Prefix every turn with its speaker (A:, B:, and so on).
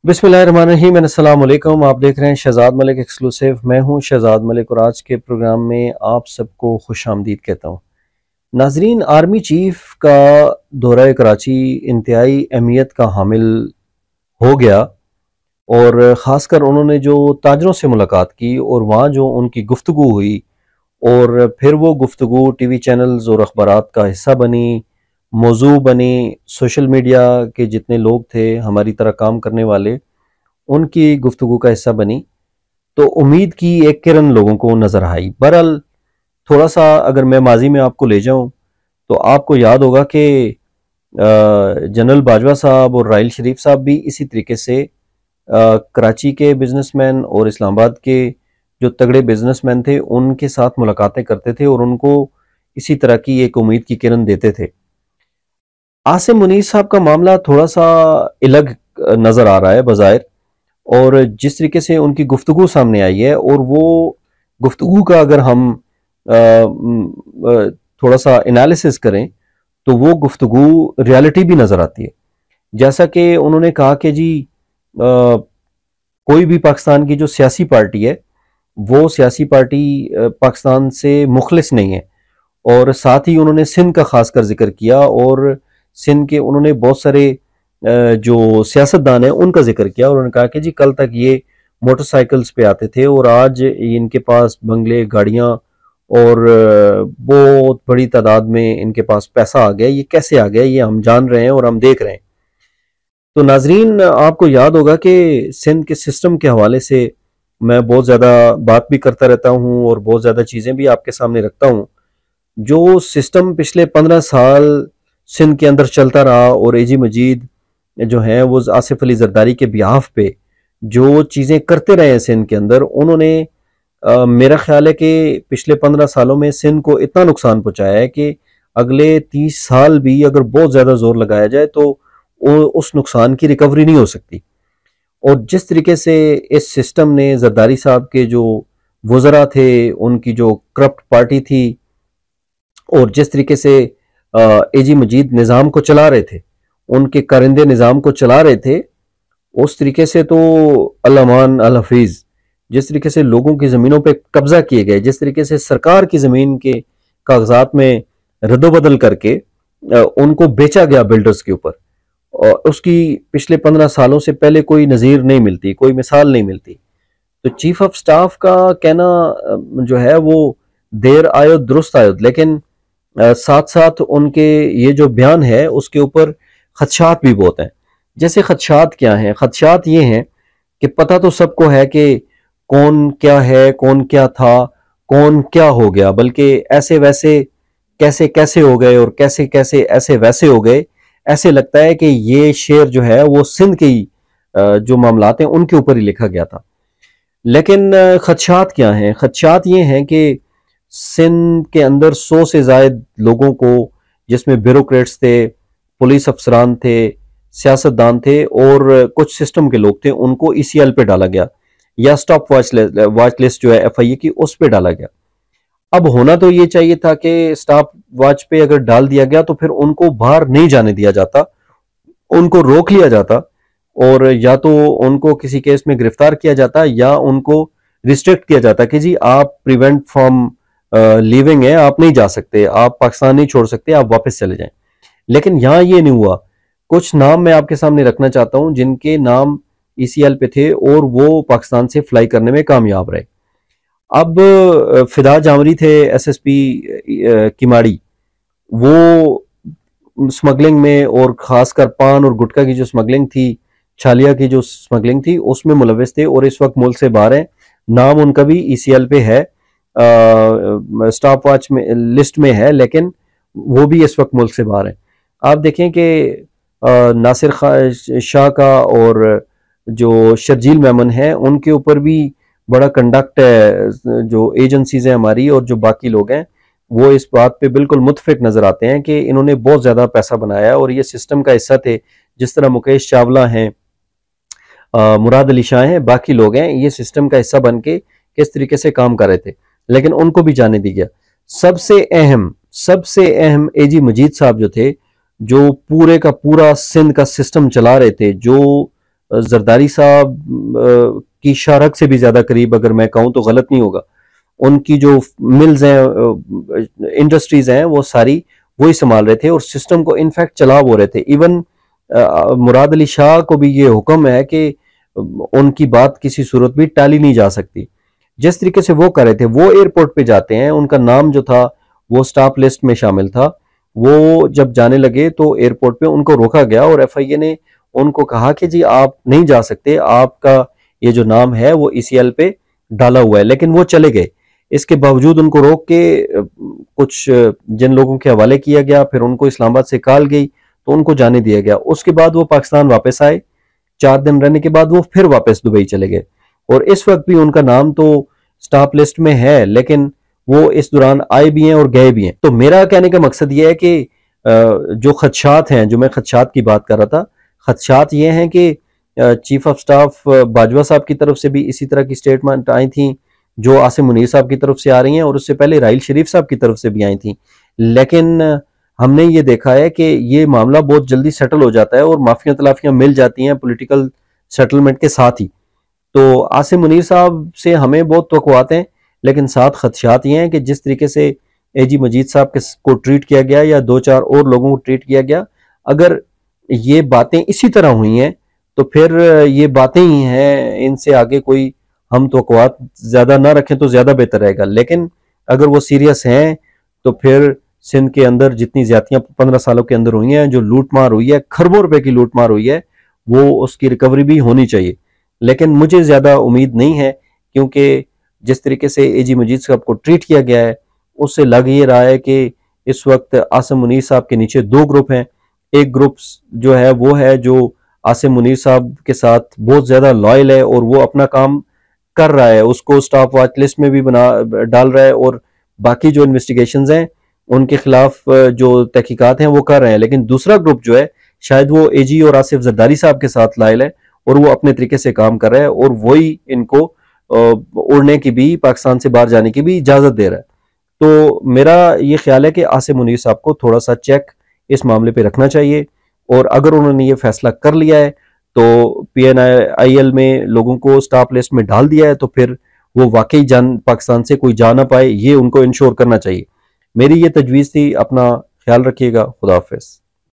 A: बिस्मिल्लाहिर्रहमानिर्रहीम, अस्सलाम वालेकुम। आप देख रहे हैं शहजाद मलिक एक्सक्लूसिव। मैं हूं शहजाद मलिक और आज के प्रोग्राम में आप सबको खुश आमदीद कहता हूं। नाजरीन, आर्मी चीफ का दौरा कराची इंतहाई अहमियत का हामिल हो गया और ख़ासकर उन्होंने जो ताजरों से मुलाकात की और वहाँ जो उनकी गुफ्तगू हुई और फिर वो गुफ्तगू टीवी चैनल्स और अखबारात का हिस्सा बनी, मौजू बनी। सोशल मीडिया के जितने लोग थे हमारी तरह काम करने वाले, उनकी गुफ्तगू का हिस्सा बनी। तो उम्मीद की एक किरण लोगों को नज़र आई। बहरहाल थोड़ा सा अगर मैं माजी में आपको ले जाऊं तो आपको याद होगा कि जनरल बाजवा साहब और राहिल शरीफ साहब भी इसी तरीके से कराची के बिजनेसमैन और इस्लामाबाद के जो तगड़े बिजनेसमैन थे उनके साथ मुलाकातें करते थे और उनको इसी तरह की एक उम्मीद की किरण देते थे। आसिम मुनीर साहब का मामला थोड़ा सा अलग नज़र आ रहा है बज़ाहिर, और जिस तरीके से उनकी गुफ्तगू सामने आई है और वो गुफ्तगू का अगर हम थोड़ा सा एनालिसिस करें तो वो गुफ्तगू रियलिटी भी नज़र आती है। जैसा कि उन्होंने कहा कि जी कोई भी पाकिस्तान की जो सियासी पार्टी है वो सियासी पार्टी पाकिस्तान से मुखलिस नहीं है, और साथ ही उन्होंने सिंध का खासकर जिक्र किया और सिंध के उन्होंने बहुत सारे जो सियासतदान हैं उनका जिक्र किया और उन्होंने कहा कि जी कल तक ये मोटरसाइकिल्स पे आते थे और आज इनके पास बंगले, गाड़ियां और बहुत बड़ी तादाद में इनके पास पैसा आ गया। ये कैसे आ गया ये हम जान रहे हैं और हम देख रहे हैं। तो नाजरीन, आपको याद होगा कि सिंध के सिस्टम के हवाले से मैं बहुत ज़्यादा बात भी करता रहता हूँ और बहुत ज़्यादा चीज़ें भी आपके सामने रखता हूँ। जो सिस्टम पिछले 15 साल सिंध के अंदर चलता रहा और एजी मजीद जो है वो आसिफ अली जरदारी के बिहाफ पे जो चीज़ें करते रहे हैं सिंध के अंदर, उन्होंने मेरा ख्याल है कि पिछले 15 सालों में सिंध को इतना नुकसान पहुंचाया है कि अगले 30 साल भी अगर बहुत ज़्यादा जोर लगाया जाए तो उस नुकसान की रिकवरी नहीं हो सकती। और जिस तरीके से इस सिस्टम ने जरदारी साहब के जो वज़रा थे, उनकी जो करप्ट पार्टी थी और जिस तरीके से एजी मजीद निज़ाम को चला रहे थे, उनके कारिंदे निज़ाम को चला रहे थे, उस तरीके से तो अल-अमान अल-हफीज़, जिस तरीके से लोगों की ज़मीनों पे कब्जा किए गए, जिस तरीके से सरकार की ज़मीन के कागजात में रद्दोबदल करके उनको बेचा गया बिल्डर्स के ऊपर, और उसकी पिछले 15 सालों से पहले कोई नज़ीर नहीं मिलती, कोई मिसाल नहीं मिलती। तो चीफ ऑफ स्टाफ का कहना जो है वो देर आयो दुरुस्त आयो, लेकिन साथ साथ उनके ये जो बयान है उसके ऊपर खदशात भी बहुत हैं। जैसे खदशात क्या हैं? खदशात ये हैं कि पता तो सबको है कि कौन क्या है, कौन क्या था, कौन क्या हो गया, बल्कि ऐसे वैसे कैसे कैसे हो गए और कैसे कैसे ऐसे वैसे हो गए, ऐसे लगता है कि ये शेर जो है वो सिंध के ही जो मामलात हैं उनके ऊपर ही लिखा गया था। लेकिन खदशात क्या हैं? खदशात ये हैं कि सिंध के अंदर 100 से ज़ायद लोगों को, जिसमें ब्यूरोक्रेट्स थे, पुलिस अफसरान थे, सियासतदान थे और कुछ सिस्टम के लोग थे, उनको ईसीएल पे डाला गया या स्टॉप वॉच लिस्ट जो है एफआईए की उस पे डाला गया। अब होना तो ये चाहिए था कि स्टॉप वॉच पे अगर डाल दिया गया तो फिर उनको बाहर नहीं जाने दिया जाता, उनको रोक लिया जाता और या तो उनको किसी केस में गिरफ्तार किया जाता या उनको रिस्ट्रिक्ट किया जाता कि जी आप प्रिवेंट फ्रॉम लीविंग है, आप नहीं जा सकते, आप पाकिस्तान नहीं छोड़ सकते, आप वापस चले जाएं। लेकिन यहां ये नहीं हुआ। कुछ नाम मैं आपके सामने रखना चाहता हूं जिनके नाम ईसीएल पे थे और वो पाकिस्तान से फ्लाई करने में कामयाब रहे। अब फिदा जामरी थे एसएसपी किमाड़ी, वो स्मगलिंग में और खासकर पान और गुटखा की जो स्मगलिंग थी, छालिया की जो स्मगलिंग थी, उसमें मुलविस थे और इस वक्त मुल्क से बाहर हैं। नाम उनका भी ईसीएल पे है, स्टॉप वॉच में लिस्ट में है, लेकिन वो भी इस वक्त मुल्क से बाहर है। आप देखें कि नासिर शाह का और जो शर्जील मेमन है उनके ऊपर भी बड़ा कंडक्ट है। जो एजेंसीज हैं हमारी और जो बाकी लोग हैं वो इस बात पे बिल्कुल मुतफिक नजर आते हैं कि इन्होंने बहुत ज्यादा पैसा बनाया और ये सिस्टम का हिस्सा थे। जिस तरह मुकेश चावला हैं, मुराद अली शाह हैं, बाकी लोग हैं, ये सिस्टम का हिस्सा बन के किस तरीके से काम कर रहे थे, लेकिन उनको भी जाने दी गया। सबसे अहम एजी मजीद साहब जो थे, जो पूरे का पूरा सिंध का सिस्टम चला रहे थे, जो जरदारी साहब की शारक से भी ज्यादा करीब, अगर मैं कहूँ तो गलत नहीं होगा। उनकी जो मिल्स हैं, इंडस्ट्रीज हैं, वो सारी वही संभाल रहे थे और सिस्टम को इनफैक्ट चला वो रहे थे। इवन मुराद अली शाह को भी ये हुक्म है कि उनकी बात किसी सूरत भी टाली नहीं जा सकती। जिस तरीके से वो कर रहे थे, वो एयरपोर्ट पे जाते हैं, उनका नाम जो था वो स्टाफ लिस्ट में शामिल था। वो जब जाने लगे तो एयरपोर्ट पे उनको रोका गया और एफआईए ने उनको कहा कि जी आप नहीं जा सकते, आपका ये जो नाम है वो ईसीएल पे डाला हुआ है, लेकिन वो चले गए। इसके बावजूद उनको रोक के कुछ जिन लोगों के हवाले किया गया, फिर उनको इस्लामाबाद से कॉल गई तो उनको जाने दिया गया। उसके बाद वो पाकिस्तान वापस आए, 4 दिन रहने के बाद वो फिर वापस दुबई चले गए और इस वक्त भी उनका नाम तो स्टाफ लिस्ट में है, लेकिन वो इस दौरान आए भी हैं और गए भी हैं। तो मेरा कहने का मकसद ये है कि जो खदशात हैं, जो मैं खदशात की बात कर रहा था, खदशात ये हैं कि चीफ ऑफ स्टाफ बाजवा साहब की तरफ से भी इसी तरह की स्टेटमेंट आई थी, जो आसिम मुनीर साहब की तरफ से आ रही हैं और उससे पहले राहिल शरीफ साहब की तरफ से भी आई थी। लेकिन हमने ये देखा है कि ये मामला बहुत जल्दी सेटल हो जाता है और माफिया तलाफियां मिल जाती हैं पॉलिटिकल सेटलमेंट के साथ ही। तो आसिम मुनीर साहब से हमें बहुत तवक्कुआत हैं, लेकिन साथ खदशात ये हैं कि जिस तरीके से एजी मजीद साहब को ट्रीट किया गया या 2-4 और लोगों को ट्रीट किया गया, अगर ये बातें इसी तरह हुई हैं तो फिर ये बातें ही हैं, इनसे आगे कोई हम तवक्कुआत ज्यादा ना रखें तो ज्यादा बेहतर रहेगा। लेकिन अगर वो सीरियस हैं तो फिर सिंध के अंदर जितनी ज्यादतियां 15 सालों के अंदर हुई हैं, जो लूट मार हुई है, खरबों रुपए की लूट मार हुई है, वो उसकी रिकवरी भी होनी चाहिए। लेकिन मुझे ज्यादा उम्मीद नहीं है, क्योंकि जिस तरीके से एजी मजीद साहब को ट्रीट किया गया है उससे लग ये रहा है कि इस वक्त आसिम मुनीर साहब के नीचे 2 ग्रुप हैं। एक ग्रुप जो है वो है जो आसिम मुनीर साहब के साथ बहुत ज्यादा लॉयल है और वो अपना काम कर रहा है, उसको स्टाफ वॉच लिस्ट में भी बना डाल रहा है और बाकी जो इन्वेस्टिगेशंस हैं उनके खिलाफ जो तहकीकात हैं वो कर रहे हैं। लेकिन दूसरा ग्रुप जो है, शायद वो एजी और आसिफ जरदारी साहब के साथ लायल है और वो अपने तरीके से काम कर रहा है और वही इनको उड़ने की भी, पाकिस्तान से बाहर जाने की भी इजाजत दे रहा है। तो मेरा ये ख्याल है कि आसिम मुनीर साहब को थोड़ा सा चेक इस मामले पे रखना चाहिए और अगर उन्होंने ये फैसला कर लिया है तो पीएनआईएल में लोगों को स्टाफ लिस्ट में डाल दिया है, तो फिर वो वाकई जान पाकिस्तान से कोई जा ना पाए, ये उनको इंश्योर करना चाहिए। मेरी ये तजवीज़ थी। अपना ख्याल रखिएगा। खुदा हाफिज़।